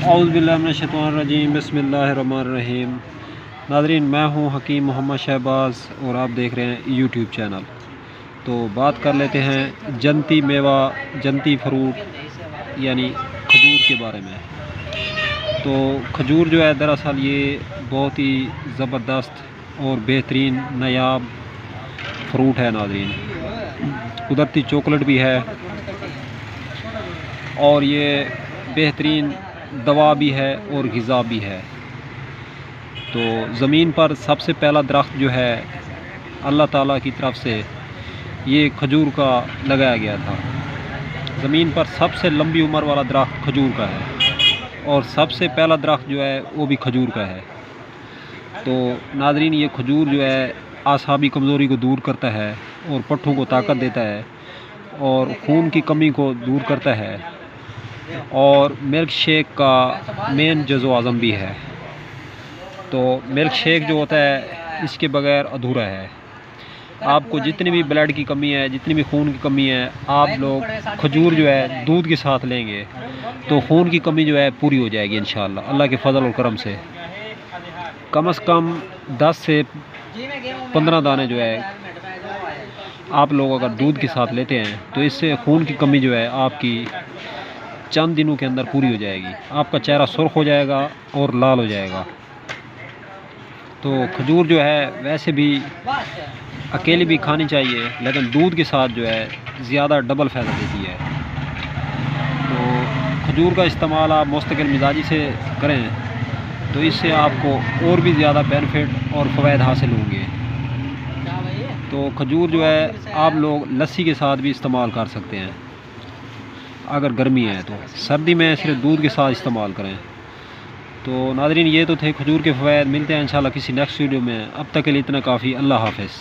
औज़ुबिल्लाहिमिनश्शैतानिर्रजीम बिस्मिल्लाहिर्रहमानिर्रहीम। नाज़रीन, मैं हूँ हकीम मोहम्मद शहबाज़ और आप देख रहे हैं यूट्यूब चैनल। तो बात कर लेते हैं जनती मेवा, जनती फ्रूट यानी खजूर के बारे में। तो खजूर जो है दरअसल ये बहुत ही ज़बरदस्त और बेहतरीन नायाब फ्रूट है नाज़रीन। कुदरती चॉकलेट भी है और ये बेहतरीन दवा भी है और ग़िज़ा भी है। तो ज़मीन पर सबसे पहला दरख्त जो है अल्लाह ताला की तरफ से ये खजूर का लगाया गया था। ज़मीन पर सबसे लंबी उम्र वाला दरख्त खजूर का है और सबसे पहला दरख्त जो है वो भी खजूर का है। तो नाज़रीन, ये खजूर जो है आसाबी कमज़ोरी को दूर करता है और पट्ठों को ताकत देता है और खून की कमी को दूर करता है और मिल्क शेक का मेन जज़ो आज़म भी है। तो मिल्क शेक जो होता है इसके बगैर अधूरा है। आपको जितनी भी ब्लड की कमी है, जितनी भी खून की कमी है, आप लोग खजूर जो है दूध के साथ लेंगे तो खून की कमी जो है पूरी हो जाएगी इंशाअल्लाह, अल्लाह के फजल और करम से। कम से कम 10 से 15 दाने जो है आप लोग अगर दूध के साथ लेते हैं तो इससे खून की कमी जो है आपकी चंद दिनों के अंदर पूरी हो जाएगी। आपका चेहरा सुर्ख हो जाएगा और लाल हो जाएगा। तो खजूर जो है वैसे भी अकेली भी खानी चाहिए, लेकिन दूध के साथ जो है ज़्यादा डबल फ़ायदा देती है। तो खजूर का इस्तेमाल आप मुस्तकिल मिजाजी से करें तो इससे आपको और भी ज़्यादा बेनिफिट और फ़वाइद हासिल होंगे। तो खजूर जो है आप लोग लस्सी के साथ भी इस्तेमाल कर सकते हैं अगर गर्मी है तो। सर्दी में सिर्फ दूध के साथ इस्तेमाल करें। तो नाज़रीन, ये तो थे खजूर के फ़वाइद। मिलते हैं इंशाल्लाह किसी नेक्स्ट वीडियो में। अब तक के लिए इतना काफ़ी। अल्लाह हाफ़िज़।